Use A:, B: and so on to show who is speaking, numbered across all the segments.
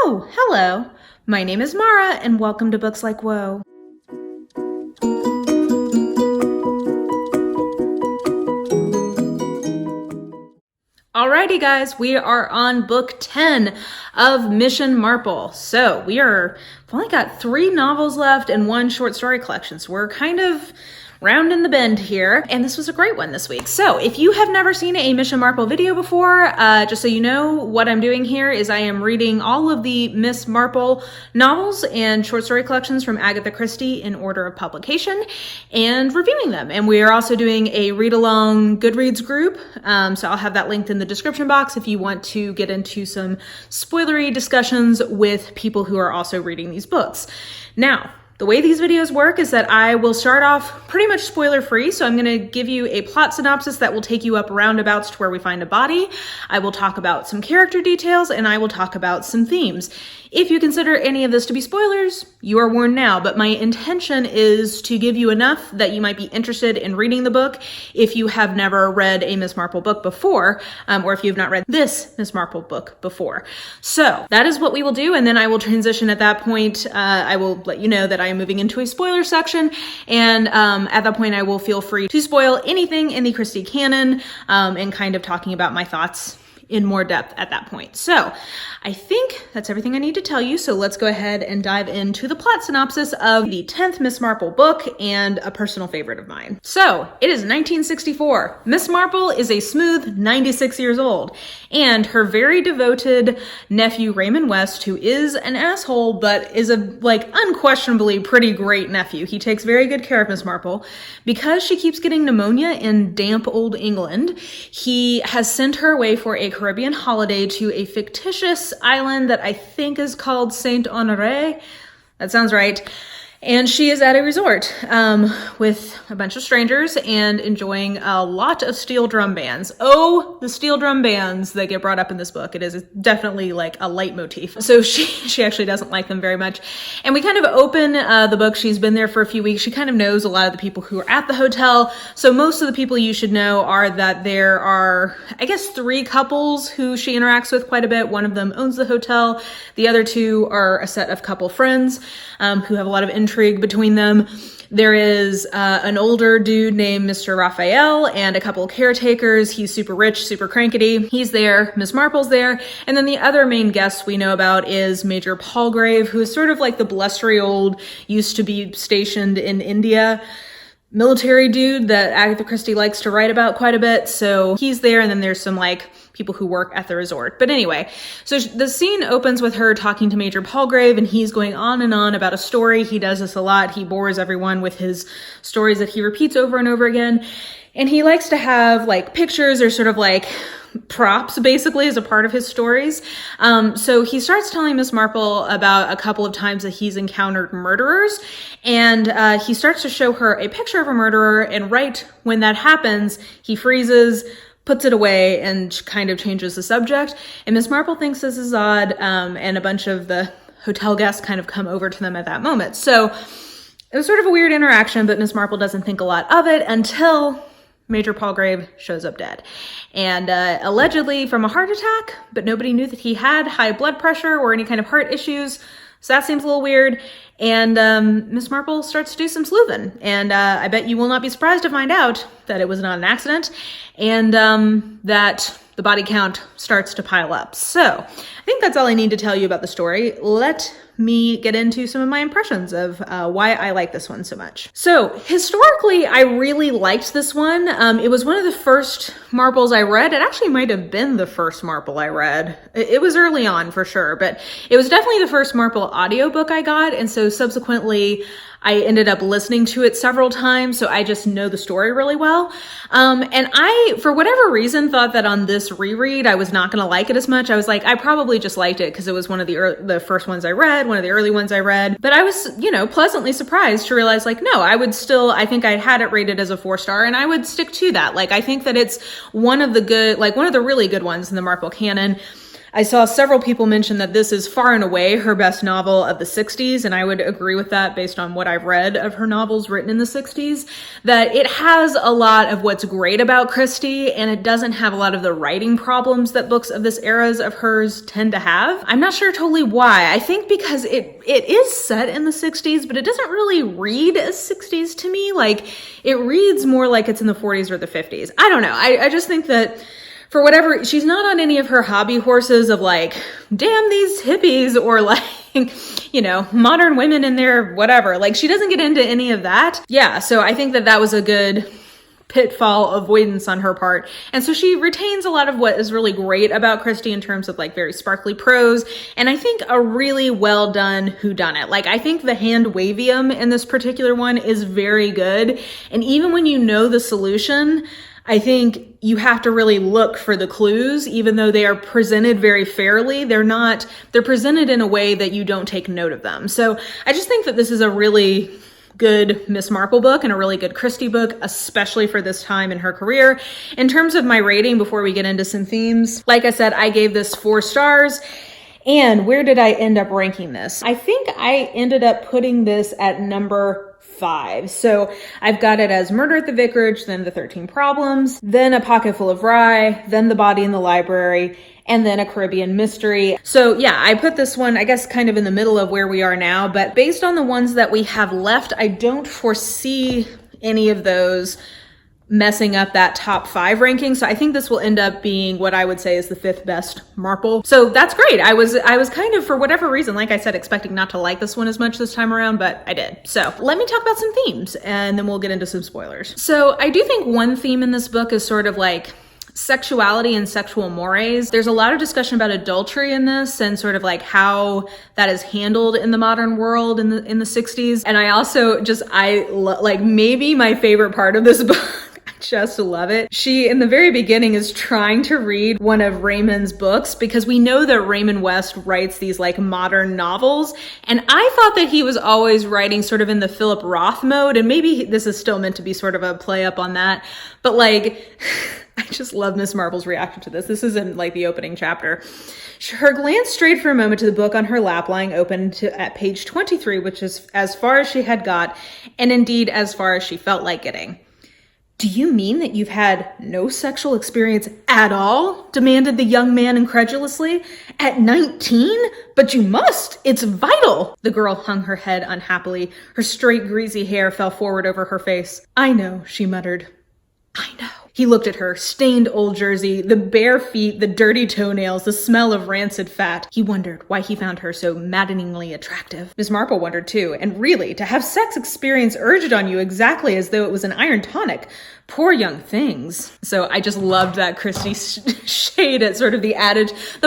A: Oh, hello. My name is Mara, and welcome to Books Like Whoa. Alrighty guys, we are on book 10 of Mission Marple. So we've only got 3 novels left and 1 short story collection. So we're kind of rounding the bend here, and this was a great one this week. So if you have never seen a Mission Marple video before, just so you know, what I'm doing here is I am reading all of the Miss Marple novels and short story collections from Agatha Christie in order of publication and reviewing them. And we are also doing a read-along Goodreads group, so I'll have that linked in the description box if you want to get into some spoilery discussions with people who are also reading these books. Now, the way these videos work is that I will start off pretty much spoiler free. So I'm going to give you a plot synopsis that will take you up roundabouts to where we find a body. I will talk about some character details and I will talk about some themes. If you consider any of this to be spoilers, you are warned now, but my intention is to give you enough that you might be interested in reading the book if you have never read a Miss Marple book before, or if you've not read this Miss Marple book before. So that is what we will do, and then I will transition at that point. I will let you know that I am moving into a spoiler section, and at that point I will feel free to spoil anything in the Christie canon, and kind of talking about my thoughts in more depth at that point. So I think that's everything I need to tell you. So let's go ahead and dive into the plot synopsis of the 10th Miss Marple book and a personal favorite of mine. So it is 1964. Miss Marple is a smooth 96 years old, and her very devoted nephew Raymond West, who is an asshole but is a unquestionably pretty great nephew. He takes very good care of Miss Marple. Because she keeps getting pneumonia in damp old England, he has sent her away for a Caribbean holiday to a fictitious island that I think is called Saint Honoré. That sounds right. And she is at a resort with a bunch of strangers and enjoying a lot of steel drum bands. Oh, the steel drum bands that get brought up in this book. It is definitely like a leitmotif. So she actually doesn't like them very much. And we kind of open the book. She's been there for a few weeks. She kind of knows a lot of the people who are at the hotel. So most of the people you should know are that there are, I guess, 3 couples who she interacts with quite a bit. One of them owns the hotel. The other 2 are a set of couple friends who have a lot of intrigue between them. There is an older dude named Mr. Raphael and a couple of caretakers. He's super rich, super crankety. He's there. Miss Marple's there. And then the other main guest we know about is Major Palgrave, who is sort of like the blustery old, used to be stationed in India military dude that Agatha Christie likes to write about quite a bit. So he's there, and then there's some people who work at the resort. But anyway, so the scene opens with her talking to Major Palgrave, and he's going on and on about a story. He does this a lot. He bores everyone with his stories that he repeats over and over again. And he likes to have pictures or sort of props basically as a part of his stories. So he starts telling Miss Marple about a couple of times that he's encountered murderers, and he starts to show her a picture of a murderer, and right when that happens, he freezes, puts it away, and kind of changes the subject. And Miss Marple thinks this is odd, and a bunch of the hotel guests kind of come over to them at that moment. So it was sort of a weird interaction, but Miss Marple doesn't think a lot of it until Major Palgrave shows up dead. And allegedly from a heart attack, but nobody knew that he had high blood pressure or any kind of heart issues. So that seems a little weird. And Miss Marple starts to do some sleuthing. And I bet you will not be surprised to find out that it was not an accident, and that the body count starts to pile up. So I think that's all I need to tell you about the story. Let me get into some of my impressions of why I like this one so much. So historically, I really liked this one. It was one of the first Marples I read. It actually might have been the first Marple I read. It was early on for sure, but it was definitely the first Marple audiobook I got. And so subsequently, I ended up listening to it several times, so I just know the story really well. And I, for whatever reason, thought that on this reread, I was not going to like it as much. I was like, I probably just liked it because it was one of the first ones I read, one of the early ones I read. But I was, pleasantly surprised to realize, no, I think I had it rated as a 4-star, and I would stick to that. I think that it's one of the really good ones in the Marple canon. I saw several people mention that this is far and away her best novel of the 60s, and I would agree with that based on what I've read of her novels written in the 60s, that it has a lot of what's great about Christie, and it doesn't have a lot of the writing problems that books of this eras of hers tend to have. I'm not sure totally why. I think because it is set in the 60s, but it doesn't really read as 60s to me. Like, it reads more like it's in the 40s or the 50s. I don't know. I just think that for whatever, she's not on any of her hobby horses of like, damn these hippies, or like, you know, modern women in their whatever. Like, she doesn't get into any of that. Yeah, so I think that that was a good pitfall avoidance on her part. And so she retains a lot of what is really great about Christie in terms of like very sparkly prose, and I think a really well done whodunit. Like, I think the hand wavium in this particular one is very good. And even when you know the solution, I think you have to really look for the clues, even though they are presented very fairly. They're presented in a way that you don't take note of them. So I just think that this is a really good Miss Marple book and a really good Christie book, especially for this time in her career. In terms of my rating, before we get into some themes, like I said, I gave this 4 stars. And where did I end up ranking this? I think I ended up putting this at number 5. So I've got it as Murder at the Vicarage, then The 13 Problems, then A Pocket Full of Rye, then The Body in the Library, and then A Caribbean Mystery. So yeah, I put this one, I guess, kind of in the middle of where we are now, but based on the ones that we have left, I don't foresee any of those messing up that top 5 ranking. So I think this will end up being what I would say is the 5th best Marple. So that's great. I was kind of, for whatever reason, like I said, expecting not to like this one as much this time around, but I did. So let me talk about some themes, and then we'll get into some spoilers. So I do think one theme in this book is sort of like sexuality and sexual mores. There's a lot of discussion about adultery in this, and sort of like how that is handled in the modern world in the 60s. And I also like maybe my favorite part of this book, just love it. She, in the very beginning, is trying to read one of Raymond's books, because we know that Raymond West writes these like modern novels. And I thought that he was always writing sort of in the Philip Roth mode. And maybe this is still meant to be sort of a play up on that. But like, I just love Miss Marple's reaction to this. This is in like the opening chapter. Her glance strayed for a moment to the book on her lap, lying open at page 23, which is as far as she had got, and indeed as far as she felt like getting. "Do you mean that you've had no sexual experience at all?" demanded the young man incredulously. "At 19? But you must! It's vital!" The girl hung her head unhappily. Her straight, greasy hair fell forward over her face. "I know," she muttered. "I know." He looked at her, stained old jersey, the bare feet, the dirty toenails, the smell of rancid fat. He wondered why he found her so maddeningly attractive. Miss Marple wondered too, and really, to have sex experience urged on you exactly as though it was an iron tonic. Poor young things. So I just loved that Christie shade at sort of the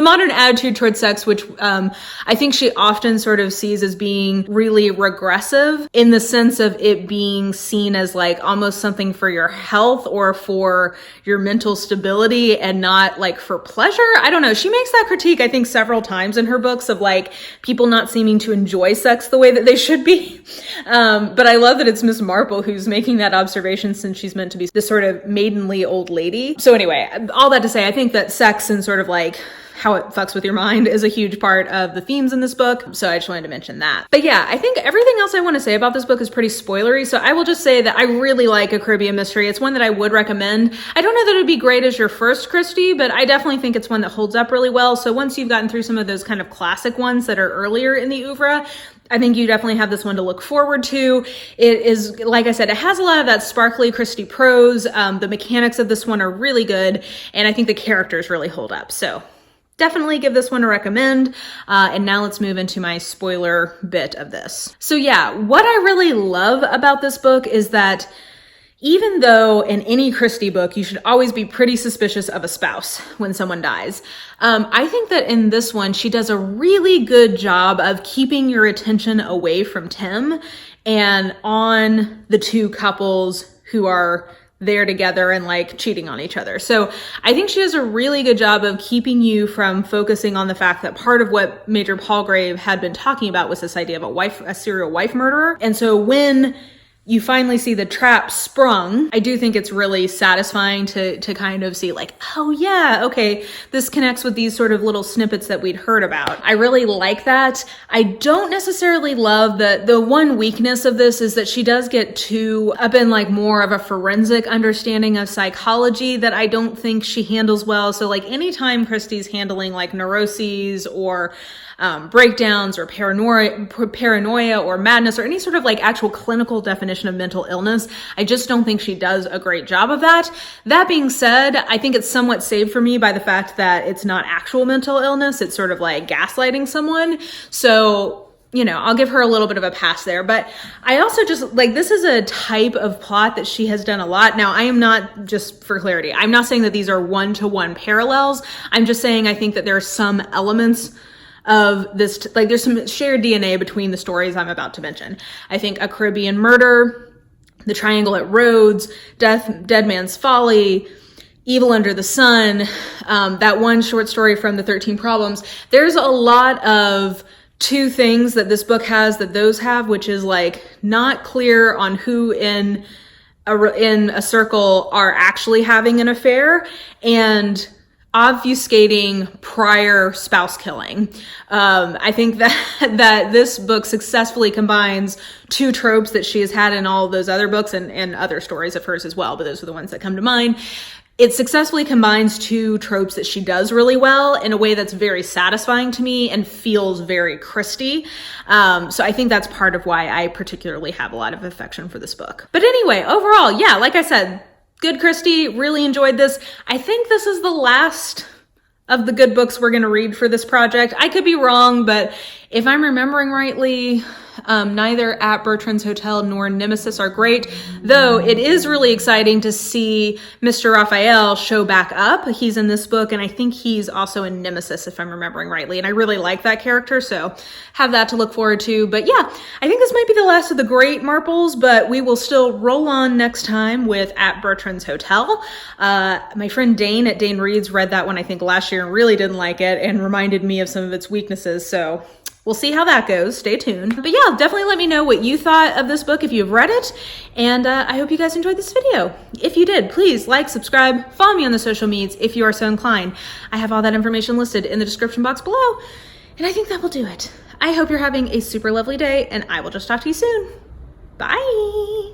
A: modern attitude towards sex, which I think she often sort of sees as being really regressive, in the sense of it being seen as like almost something for your health or for your mental stability, and not like for pleasure. I don't know. She makes that critique, I think, several times in her books, of like people not seeming to enjoy sex the way that they should be. But I love that it's Miss Marple who's making that observation, since she's meant to be this sort of maidenly old lady. So anyway, all that to say, I think that sex and sort of like how it fucks with your mind is a huge part of the themes in this book. So I just wanted to mention that. But yeah, I think everything else I want to say about this book is pretty spoilery. So I will just say that I really like A Caribbean Mystery. It's one that I would recommend. I don't know that it would be great as your first Christie, but I definitely think it's one that holds up really well. So once you've gotten through some of those kind of classic ones that are earlier in the oeuvre, I think you definitely have this one to look forward to. It is, like I said, it has a lot of that sparkly Christie prose. The mechanics of this one are really good, and I think the characters really hold up. So definitely give this one a recommend. And now let's move into my spoiler bit of this. So yeah, what I really love about this book is that even though in any Christie book, you should always be pretty suspicious of a spouse when someone dies, I think that in this one, she does a really good job of keeping your attention away from Tim and on the two couples who are there together and like cheating on each other. So I think she does a really good job of keeping you from focusing on the fact that part of what Major Palgrave had been talking about was this idea of a serial wife murderer. And so when you finally see the trap sprung, I do think it's really satisfying to kind of see like, oh yeah, okay, this connects with these sort of little snippets that we'd heard about. I really like that. I don't necessarily love the one weakness of this is that she does get too up in like more of a forensic understanding of psychology that I don't think she handles well. So like anytime Christie's handling like neuroses or breakdowns or paranoia or madness or any sort of like actual clinical definition of mental illness, I just don't think she does a great job of that. That being said, I think it's somewhat saved for me by the fact that it's not actual mental illness. It's sort of like gaslighting someone. So, you know, I'll give her a little bit of a pass there. But I also just like, this is a type of plot that she has done a lot. Now, I am not, just for clarity, I'm not saying that these are one-to-one parallels. I'm just saying I think that there are some elements of this, like there's some shared DNA between the stories I'm about to mention. I think A Caribbean Murder, The Triangle at Rhodes, Dead Man's Folly, Evil Under the Sun, that one short story from the 13 Problems. There's a lot of two things that this book has that those have, which is like not clear on who in a circle are actually having an affair, and obfuscating prior spouse killing. I think that this book successfully combines two tropes that she has had in all of those other books and other stories of hers as well, but those are the ones that come to mind. It successfully combines two tropes that she does really well in a way that's very satisfying to me and feels very Christie. So I think that's part of why I particularly have a lot of affection for this book. But anyway, overall, yeah, like I said, good Christie, really enjoyed this. I think this is the last of the good books we're going to read for this project. I could be wrong, but if I'm remembering rightly, neither At Bertrand's Hotel nor Nemesis are great, though it is really exciting to see Mr. Raphael show back up. He's in this book, and I think he's also in Nemesis, if I'm remembering rightly, and I really like that character, so have that to look forward to. But yeah, I think this might be the last of the great Marples, but we will still roll on next time with At Bertrand's Hotel. My friend Dane at Dane Reads read that one, I think, last year and really didn't like it and reminded me of some of its weaknesses, so we'll see how that goes. Stay tuned. But yeah, definitely let me know what you thought of this book if you've read it. And I hope you guys enjoyed this video. If you did, please like, subscribe, follow me on the social medias if you are so inclined. I have all that information listed in the description box below. And I think that will do it. I hope you're having a super lovely day, and I will just talk to you soon. Bye.